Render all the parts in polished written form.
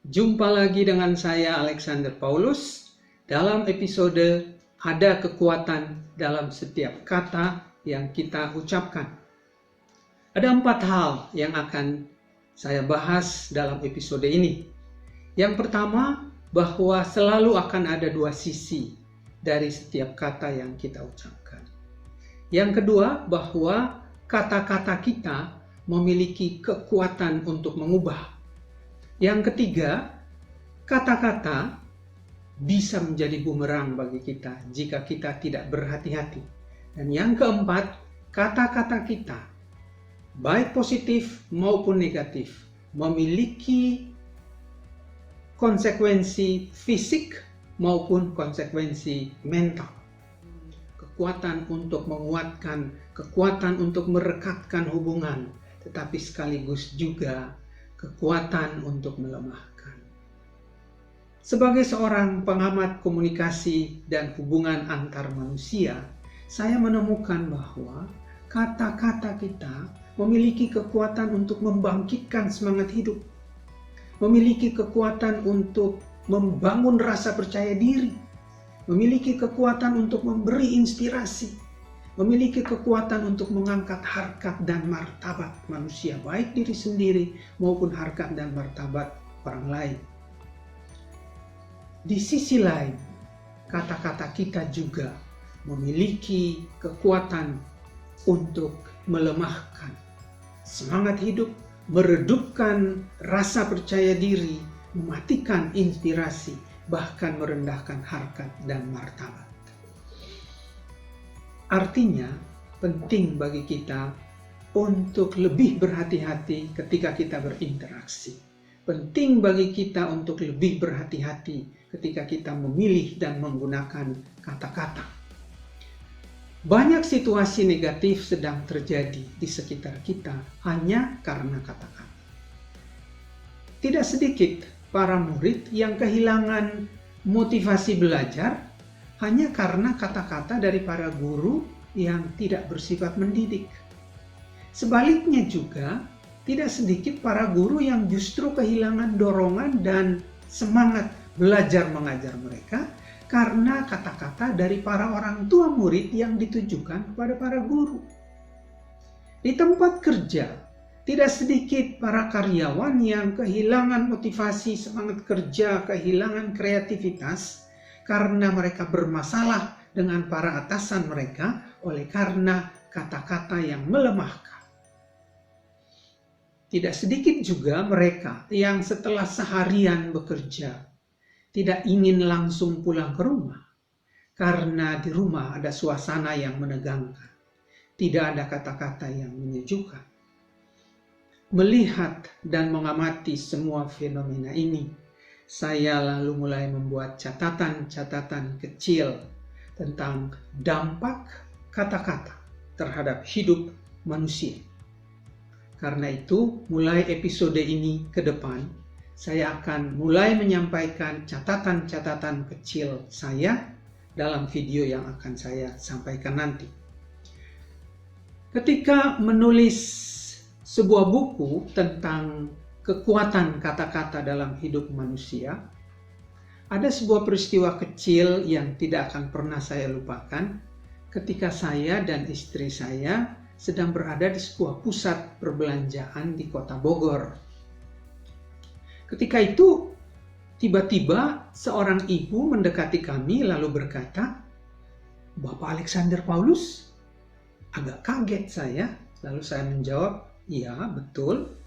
Jumpa lagi dengan saya Alexander Paulus dalam episode Ada Kekuatan dalam Setiap Kata yang kita ucapkan. Ada 4 hal yang akan saya bahas dalam episode ini. Yang pertama, bahwa selalu akan ada 2 sisi dari setiap kata yang kita ucapkan. Yang kedua, bahwa kata-kata kita memiliki kekuatan untuk mengubah. Yang ketiga, kata-kata bisa menjadi bumerang bagi kita jika kita tidak berhati-hati. Dan yang keempat, kata-kata kita, baik positif maupun negatif, memiliki konsekuensi fisik maupun konsekuensi mental. Kekuatan untuk menguatkan, kekuatan untuk merekatkan hubungan, tetapi sekaligus juga kekuatan untuk melemahkan. Sebagai seorang pengamat komunikasi dan hubungan antar manusia, saya menemukan bahwa kata-kata kita memiliki kekuatan untuk membangkitkan semangat hidup, memiliki kekuatan untuk membangun rasa percaya diri, memiliki kekuatan untuk memberi inspirasi, memiliki kekuatan untuk mengangkat harkat dan martabat manusia, baik diri sendiri maupun harkat dan martabat orang lain. Di sisi lain, kata-kata kita juga memiliki kekuatan untuk melemahkan semangat hidup, meredupkan rasa percaya diri, mematikan inspirasi, bahkan merendahkan harkat dan martabat. Artinya, penting bagi kita untuk lebih berhati-hati ketika kita berinteraksi. Penting bagi kita untuk lebih berhati-hati ketika kita memilih dan menggunakan kata-kata. Banyak situasi negatif sedang terjadi di sekitar kita hanya karena kata-kata. Tidak sedikit para murid yang kehilangan motivasi belajar hanya karena kata-kata dari para guru yang tidak bersifat mendidik. Sebaliknya juga, tidak sedikit para guru yang justru kehilangan dorongan dan semangat belajar mengajar mereka karena kata-kata dari para orang tua murid yang ditujukan kepada para guru. Di tempat kerja, tidak sedikit para karyawan yang kehilangan motivasi, semangat kerja, kehilangan kreativitas, karena mereka bermasalah dengan para atasan mereka oleh karena kata-kata yang melemahkan. Tidak sedikit juga mereka yang setelah seharian bekerja tidak ingin langsung pulang ke rumah karena di rumah ada suasana yang menegangkan, tidak ada kata-kata yang menyejukkan. Melihat dan mengamati semua fenomena ini, saya lalu mulai membuat catatan-catatan kecil tentang dampak kata-kata terhadap hidup manusia. Karena itu, mulai episode ini ke depan, saya akan mulai menyampaikan catatan-catatan kecil saya dalam video yang akan saya sampaikan nanti. Ketika menulis sebuah buku tentang kekuatan kata-kata dalam hidup manusia, ada sebuah peristiwa kecil yang tidak akan pernah saya lupakan ketika saya dan istri saya sedang berada di sebuah pusat perbelanjaan di kota Bogor. Ketika itu, tiba-tiba seorang ibu mendekati kami lalu berkata, "Bapak Alexander Paulus?" Agak kaget saya, lalu saya menjawab, "Iya, betul."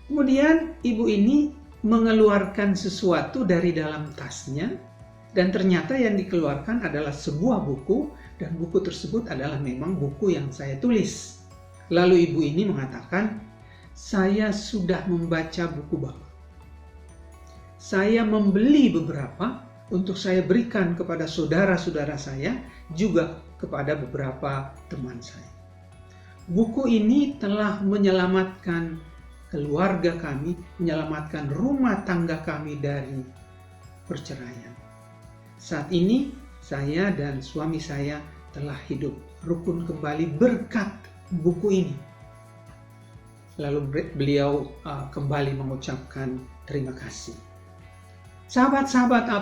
Kemudian ibu ini mengeluarkan sesuatu dari dalam tasnya dan ternyata yang dikeluarkan adalah sebuah buku dan buku tersebut adalah memang buku yang saya tulis. Lalu ibu ini mengatakan, "Saya sudah membaca buku Bapak. Saya membeli beberapa untuk saya berikan kepada saudara-saudara saya, juga kepada beberapa teman saya. Buku ini telah menyelamatkan keluarga kami, menyelamatkan rumah tangga kami dari perceraian. Saat ini saya dan suami saya telah hidup rukun kembali berkat buku ini." Lalu beliau kembali mengucapkan terima kasih. Sahabat-sahabat A+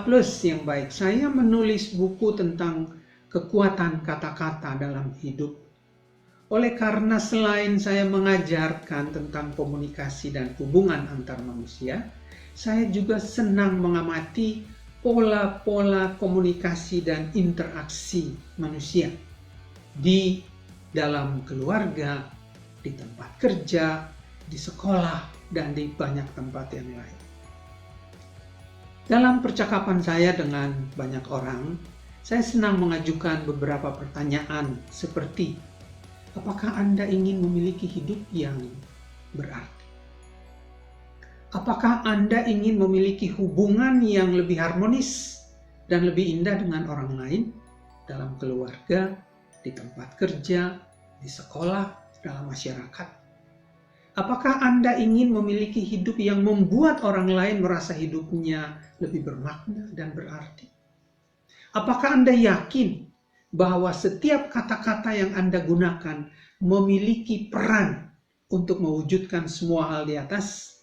yang baik, saya menulis buku tentang kekuatan kata-kata dalam hidup. Oleh karena selain saya mengajarkan tentang komunikasi dan hubungan antar manusia, saya juga senang mengamati pola-pola komunikasi dan interaksi manusia di dalam keluarga, di tempat kerja, di sekolah, dan di banyak tempat yang lain. Dalam percakapan saya dengan banyak orang, saya senang mengajukan beberapa pertanyaan seperti, apakah Anda ingin memiliki hidup yang berarti? Apakah Anda ingin memiliki hubungan yang lebih harmonis dan lebih indah dengan orang lain dalam keluarga, di tempat kerja, di sekolah, dalam masyarakat? Apakah Anda ingin memiliki hidup yang membuat orang lain merasa hidupnya lebih bermakna dan berarti? Apakah Anda yakin bahwa setiap kata-kata yang Anda gunakan memiliki peran untuk mewujudkan semua hal di atas?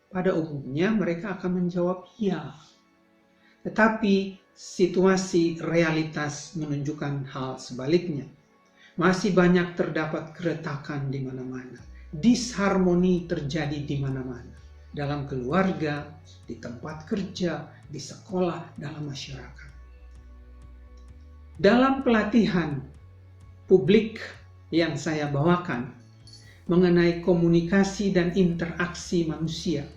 Pada umumnya mereka akan menjawab ya. Tetapi situasi realitas menunjukkan hal sebaliknya. Masih banyak terdapat keretakan di mana-mana. Disharmoni terjadi di mana-mana. Dalam keluarga, di tempat kerja, di sekolah, dalam masyarakat. Dalam pelatihan publik yang saya bawakan mengenai komunikasi dan interaksi manusia,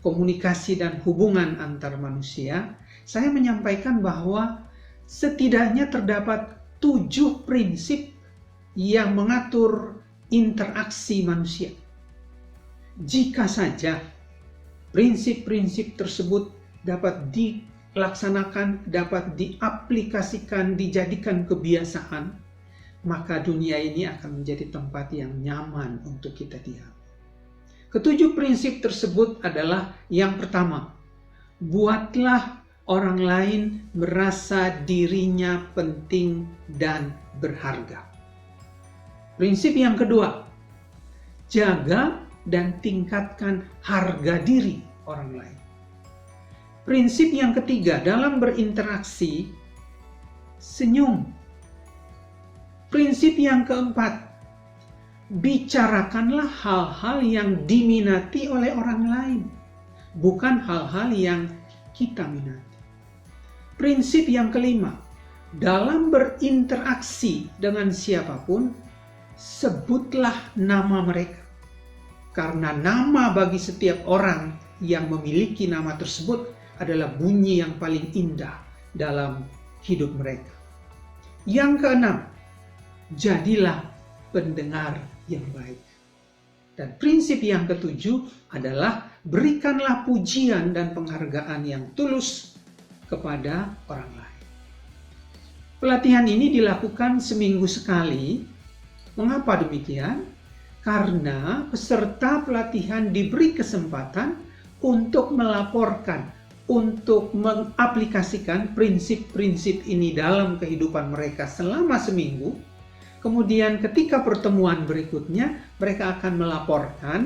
komunikasi dan hubungan antar manusia, saya menyampaikan bahwa setidaknya terdapat 7 prinsip yang mengatur interaksi manusia. Jika saja prinsip-prinsip tersebut dapat dilaksanakan, dapat diaplikasikan, dijadikan kebiasaan, maka dunia ini akan menjadi tempat yang nyaman untuk kita diam. Ketujuh prinsip tersebut adalah yang pertama, buatlah orang lain merasa dirinya penting dan berharga. Prinsip yang kedua, jaga dan tingkatkan harga diri orang lain. Prinsip yang ketiga, dalam berinteraksi, senyum. Prinsip yang keempat, bicarakanlah hal-hal yang diminati oleh orang lain, bukan hal-hal yang kita minati. Prinsip yang kelima, dalam berinteraksi dengan siapapun, sebutlah nama mereka. Karena nama bagi setiap orang yang memiliki nama tersebut adalah bunyi yang paling indah dalam hidup mereka. Yang keenam, jadilah pendengar yang baik. Dan prinsip yang ketujuh adalah berikanlah pujian dan penghargaan yang tulus kepada orang lain. Pelatihan ini dilakukan seminggu sekali. Mengapa demikian? Karena peserta pelatihan diberi kesempatan untuk melaporkan, untuk mengaplikasikan prinsip-prinsip ini dalam kehidupan mereka selama seminggu. Kemudian ketika pertemuan berikutnya, mereka akan melaporkan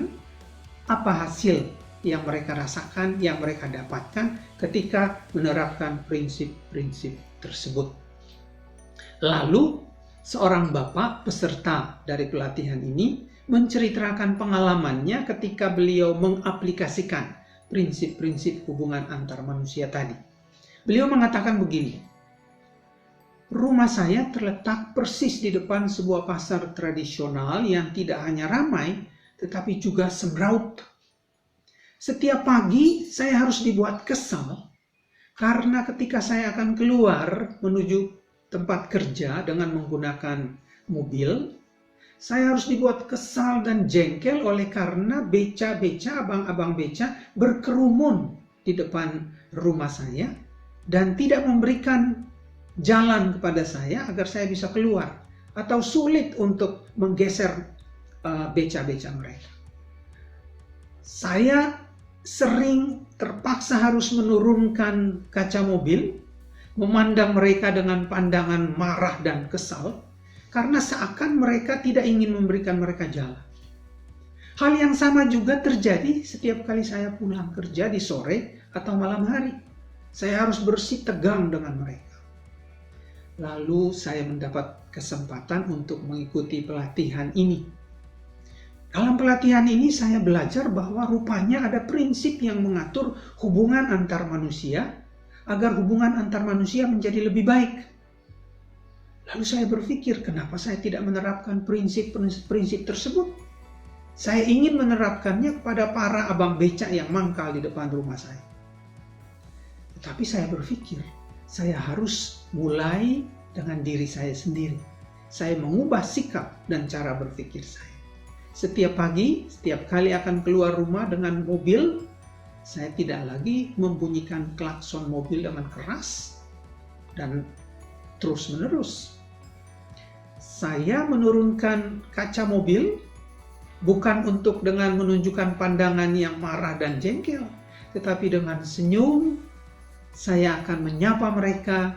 apa hasil yang mereka rasakan, yang mereka dapatkan ketika menerapkan prinsip-prinsip tersebut. Lalu, seorang bapak peserta dari pelatihan ini menceritakan pengalamannya ketika beliau mengaplikasikan prinsip-prinsip hubungan antar manusia tadi. Beliau mengatakan begini, rumah saya terletak persis di depan sebuah pasar tradisional yang tidak hanya ramai, tetapi juga semraut. Setiap pagi saya harus dibuat kesal, karena ketika saya akan keluar menuju tempat kerja dengan menggunakan mobil, saya harus dibuat kesal dan jengkel oleh karena beca-beca, abang-abang beca berkerumun di depan rumah saya dan tidak memberikan jalan kepada saya agar saya bisa keluar, atau sulit untuk menggeser beca-beca mereka. Saya sering terpaksa harus menurunkan kaca mobil, memandang mereka dengan pandangan marah dan kesal, karena seakan mereka tidak ingin memberikan mereka jalan. Hal yang sama juga terjadi setiap kali saya pulang kerja di sore atau malam hari. Saya harus bersih tegang dengan mereka. Lalu saya mendapat kesempatan untuk mengikuti pelatihan ini. Dalam pelatihan ini saya belajar bahwa rupanya ada prinsip yang mengatur hubungan antar manusia agar hubungan antar manusia menjadi lebih baik. Lalu saya berpikir, kenapa saya tidak menerapkan prinsip-prinsip tersebut? Saya ingin menerapkannya kepada para abang becak yang mangkal di depan rumah saya. Tetapi saya berpikir, saya harus mulai dengan diri saya sendiri. Saya mengubah sikap dan cara berpikir saya. Setiap pagi, setiap kali akan keluar rumah dengan mobil, saya tidak lagi membunyikan klakson mobil dengan keras dan terus-menerus. Saya menurunkan kaca mobil bukan untuk dengan menunjukkan pandangan yang marah dan jengkel, tetapi dengan senyum, saya akan menyapa mereka,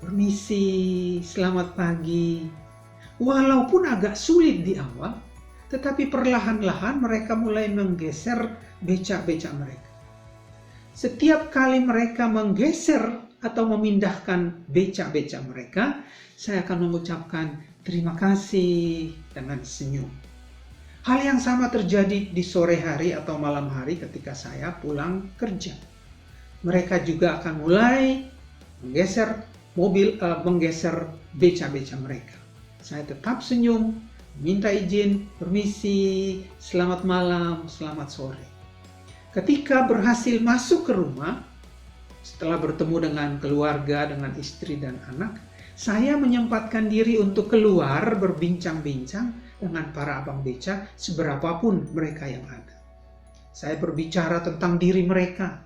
permisi, selamat pagi. Walaupun agak sulit di awal, tetapi perlahan-lahan mereka mulai menggeser becak-becak mereka. Setiap kali mereka menggeser atau memindahkan becak-becak mereka, saya akan mengucapkan terima kasih dengan senyum. Hal yang sama terjadi di sore hari atau malam hari ketika saya pulang kerja. Mereka juga akan mulai menggeser becak-becak mereka. Saya tetap senyum, minta izin, permisi, selamat malam, selamat sore. Ketika berhasil masuk ke rumah, setelah bertemu dengan keluarga, dengan istri dan anak, saya menyempatkan diri untuk keluar berbincang-bincang dengan para abang becak seberapapun mereka yang ada. Saya berbicara tentang diri mereka,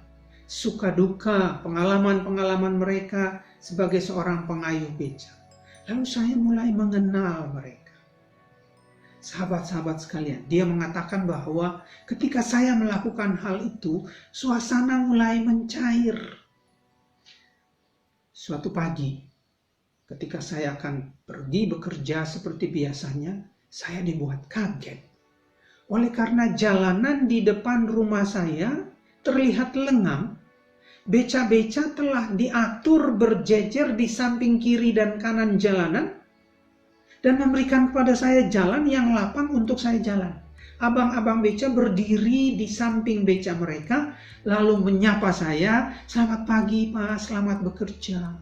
suka duka, pengalaman-pengalaman mereka sebagai seorang pengayuh becak. Lalu saya mulai mengenal mereka. Sahabat-sahabat sekalian, dia mengatakan bahwa ketika saya melakukan hal itu, suasana mulai mencair. Suatu pagi, ketika saya akan pergi bekerja seperti biasanya, saya dibuat kaget. Oleh karena jalanan di depan rumah saya terlihat lengang, beca-beca telah diatur berjejer di samping kiri dan kanan jalanan dan memberikan kepada saya jalan yang lapang untuk saya jalan. Abang-abang beca berdiri di samping beca mereka lalu menyapa saya, "Selamat pagi Pak, selamat bekerja."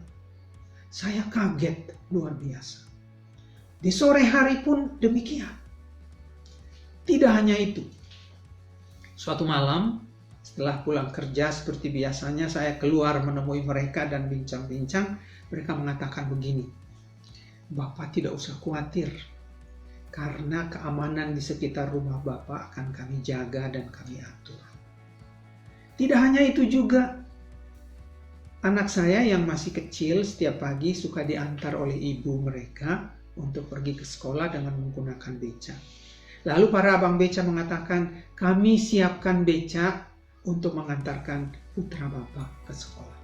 Saya kaget luar biasa. Di sore hari pun demikian. Tidak hanya itu. Suatu malam, setelah pulang kerja seperti biasanya, saya keluar menemui mereka dan bincang-bincang. Mereka mengatakan begini, "Bapak tidak usah khawatir, karena keamanan di sekitar rumah Bapak akan kami jaga dan kami atur." Tidak hanya itu juga, anak saya yang masih kecil setiap pagi suka diantar oleh ibu mereka untuk pergi ke sekolah dengan menggunakan becak. Lalu para abang becak mengatakan, "Kami siapkan becak untuk mengantarkan putra Bapak ke sekolah.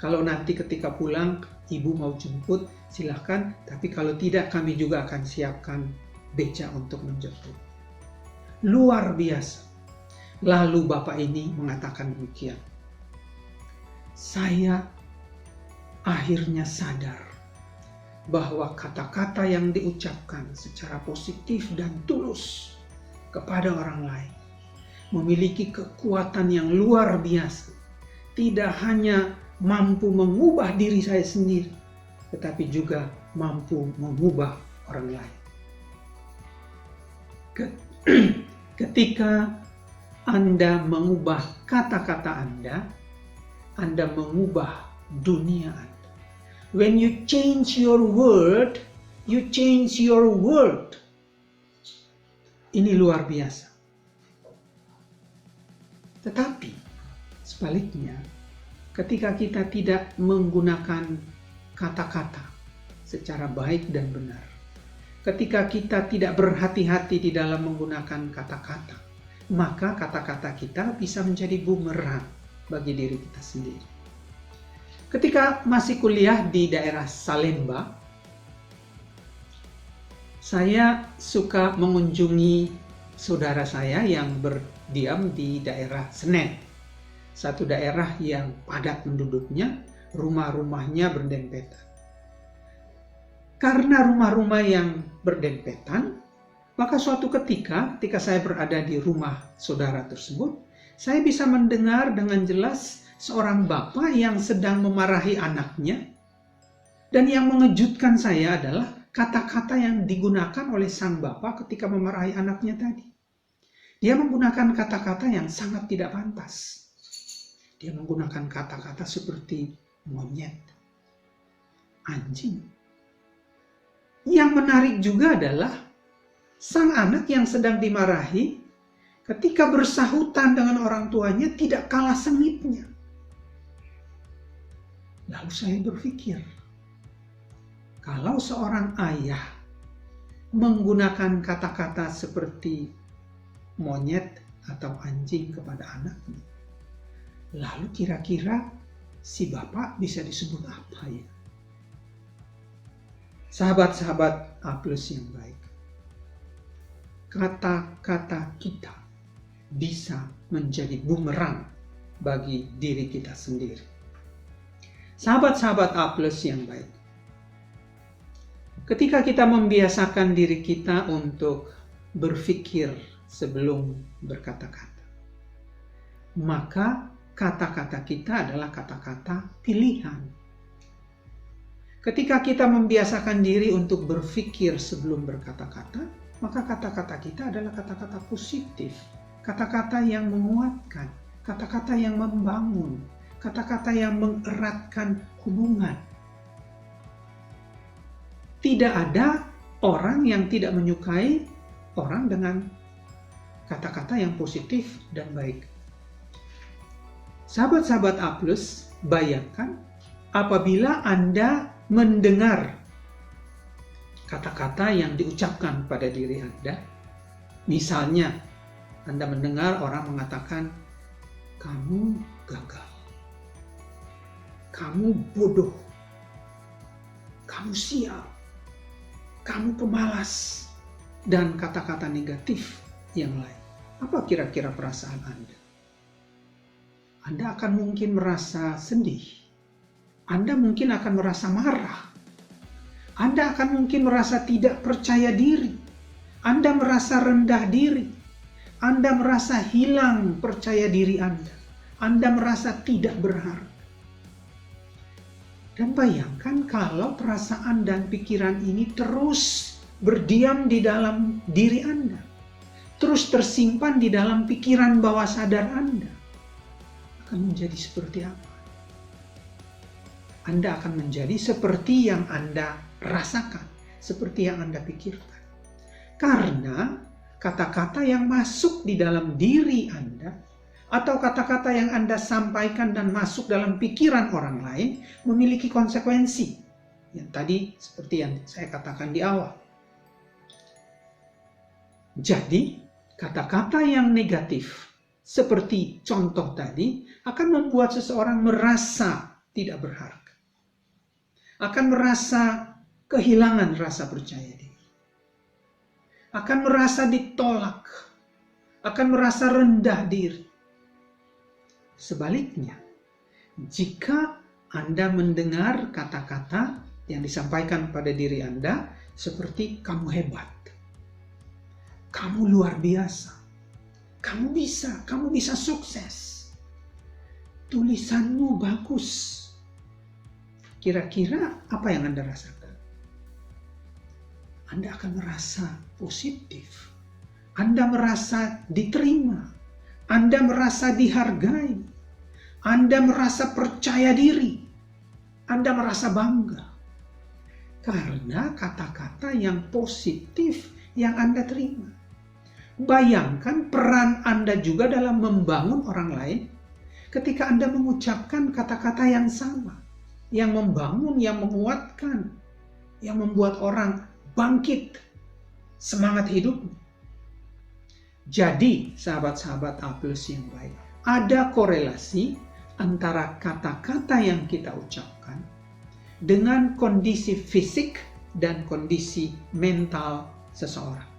Kalau nanti ketika pulang ibu mau jemput, silahkan, tapi kalau tidak kami juga akan siapkan becak untuk menjemput." Luar biasa. Lalu bapak ini mengatakan demikian, "Saya akhirnya sadar bahwa kata-kata yang diucapkan secara positif dan tulus kepada orang lain memiliki kekuatan yang luar biasa. Tidak hanya mampu mengubah diri saya sendiri, tetapi juga mampu mengubah orang lain. Ketika Anda mengubah kata-kata Anda mengubah dunia Anda. When you change your word, you change your world. Ini luar biasa. Tetapi sebaliknya, ketika kita tidak menggunakan kata-kata secara baik dan benar, ketika kita tidak berhati-hati di dalam menggunakan kata-kata, maka kata-kata kita bisa menjadi bumerang bagi diri kita sendiri. Ketika masih kuliah di daerah Salemba, saya suka mengunjungi saudara saya yang berdiam di daerah Senen. satu daerah yang padat penduduknya, rumah-rumahnya berdempetan. Karena rumah-rumah yang berdempetan, maka suatu ketika saya berada di rumah saudara tersebut, saya bisa mendengar dengan jelas seorang bapak yang sedang memarahi anaknya. Dan yang mengejutkan saya adalah kata-kata yang digunakan oleh sang bapak ketika memarahi anaknya tadi. Dia menggunakan kata-kata yang sangat tidak pantas. Dia menggunakan kata-kata seperti monyet, anjing. Yang menarik juga adalah sang anak yang sedang dimarahi ketika bersahutan dengan orang tuanya tidak kalah sengitnya. Lalu saya berpikir, kalau seorang ayah menggunakan kata-kata seperti monyet atau anjing kepada anaknya, lalu kira-kira si bapak bisa disebut apa ya? Sahabat-sahabat A+ yang baik, kata-kata kita bisa menjadi bumerang bagi diri kita sendiri. Sahabat-sahabat A+ yang baik, ketika kita membiasakan diri kita untuk berpikir sebelum berkata-kata, maka kata-kata kita adalah kata-kata pilihan. Ketika kita membiasakan diri untuk berpikir sebelum berkata-kata, maka kata-kata kita adalah kata-kata positif, kata-kata yang menguatkan, kata-kata yang membangun, kata-kata yang mengeratkan hubungan. Tidak ada orang yang tidak menyukai orang dengan kata-kata yang positif dan baik. Sahabat-sahabat A+, bayangkan apabila Anda mendengar kata-kata yang diucapkan pada diri Anda. Misalnya, Anda mendengar orang mengatakan, kamu gagal, kamu bodoh, kamu sial, kamu pemalas, dan kata-kata negatif yang lain. Apa kira-kira perasaan Anda? Anda akan mungkin merasa sedih. Anda mungkin akan merasa marah. Anda akan mungkin merasa tidak percaya diri. Anda merasa rendah diri. Anda merasa hilang percaya diri Anda. Anda merasa tidak berharga. Dan bayangkan kalau perasaan dan pikiran ini terus berdiam di dalam diri Anda. Terus tersimpan di dalam pikiran bawah sadar Anda. Akan menjadi seperti apa? Anda akan menjadi seperti yang Anda rasakan, seperti yang Anda pikirkan. Karena kata-kata yang masuk di dalam diri Anda, atau kata-kata yang Anda sampaikan dan masuk dalam pikiran orang lain, memiliki konsekuensi. Yang tadi seperti yang saya katakan di awal. Jadi, kata-kata yang negatif, seperti contoh tadi, akan membuat seseorang merasa tidak berharga. Akan merasa kehilangan rasa percaya diri. Akan merasa ditolak. Akan merasa rendah diri. Sebaliknya, jika Anda mendengar kata-kata yang disampaikan pada diri Anda seperti kamu hebat, kamu luar biasa, kamu bisa sukses, tulisanmu bagus, kira-kira apa yang Anda rasakan? Anda akan merasa positif. Anda merasa diterima. Anda merasa dihargai. Anda merasa percaya diri. Anda merasa bangga. Karena kata-kata yang positif yang Anda terima. Bayangkan peran Anda juga dalam membangun orang lain ketika Anda mengucapkan kata-kata yang sama. Yang membangun, yang menguatkan, yang membuat orang bangkit semangat hidup. Jadi, sahabat-sahabat A+ yang baik, ada korelasi antara kata-kata yang kita ucapkan dengan kondisi fisik dan kondisi mental seseorang.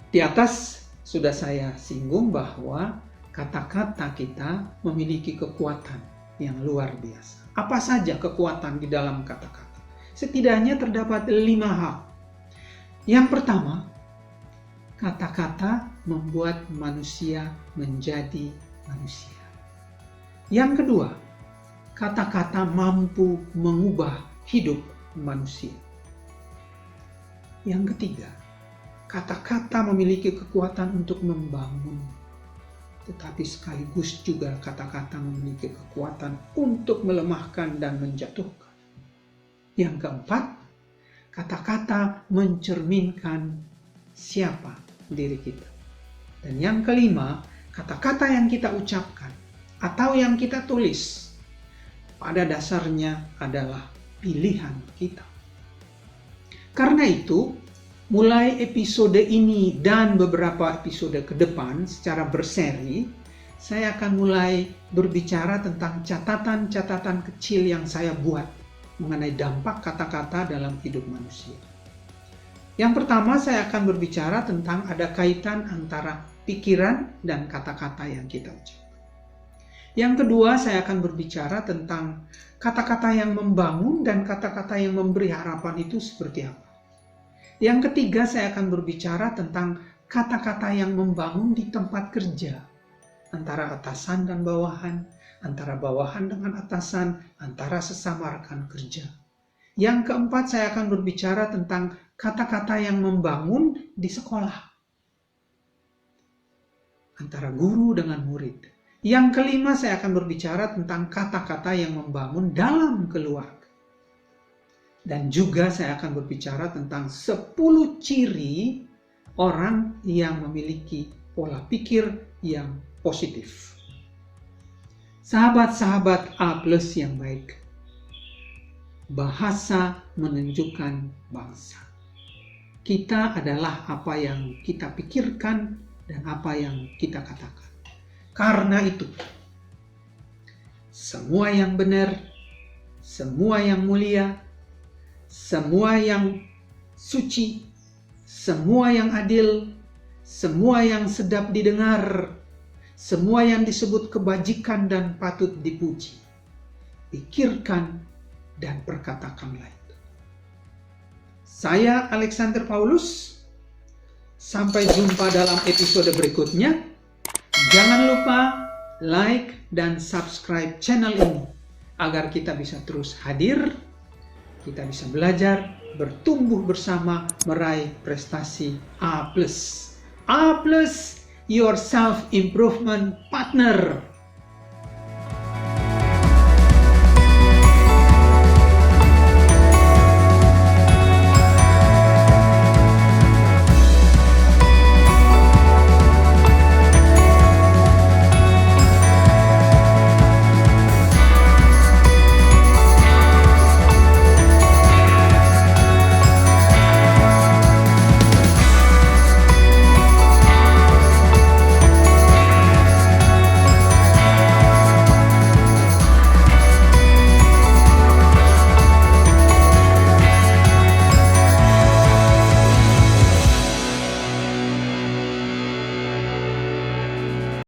Di atas sudah saya singgung bahwa kata-kata kita memiliki kekuatan yang luar biasa. Apa saja kekuatan di dalam kata-kata? Setidaknya terdapat 5 hal. Yang pertama, kata-kata membuat manusia menjadi manusia. Yang kedua, kata-kata mampu mengubah hidup manusia. Yang ketiga, kata-kata memiliki kekuatan untuk membangun, tetapi sekaligus juga kata-kata memiliki kekuatan untuk melemahkan dan menjatuhkan. Yang keempat, kata-kata mencerminkan siapa diri kita. Dan yang kelima, kata-kata yang kita ucapkan atau yang kita tulis pada dasarnya adalah pilihan kita. Karena itu, mulai episode ini dan beberapa episode ke depan secara berseri, saya akan mulai berbicara tentang catatan-catatan kecil yang saya buat mengenai dampak kata-kata dalam hidup manusia. Yang pertama, saya akan berbicara tentang ada kaitan antara pikiran dan kata-kata yang kita ucapkan. Yang kedua, saya akan berbicara tentang kata-kata yang membangun dan kata-kata yang memberi harapan itu seperti apa. Yang ketiga, saya akan berbicara tentang kata-kata yang membangun di tempat kerja, antara atasan dan bawahan, antara bawahan dengan atasan, antara sesama rekan kerja. Yang keempat, saya akan berbicara tentang kata-kata yang membangun di sekolah, antara guru dengan murid. Yang kelima, saya akan berbicara tentang kata-kata yang membangun dalam keluarga. Dan juga saya akan berbicara tentang 10 ciri orang yang memiliki pola pikir yang positif. Sahabat-sahabat A+ yang baik, bahasa menunjukkan bangsa. Kita adalah apa yang kita pikirkan dan apa yang kita katakan. Karena itu, semua yang benar, semua yang mulia, semua yang suci, semua yang adil, semua yang sedap didengar, semua yang disebut kebajikan dan patut dipuji, pikirkan dan perkatakanlah itu. Saya Alexander Paulus, sampai jumpa dalam episode berikutnya. Jangan lupa like dan subscribe channel ini agar kita bisa terus hadir, kita bisa belajar, bertumbuh bersama, meraih prestasi A+. A+, your self-improvement partner.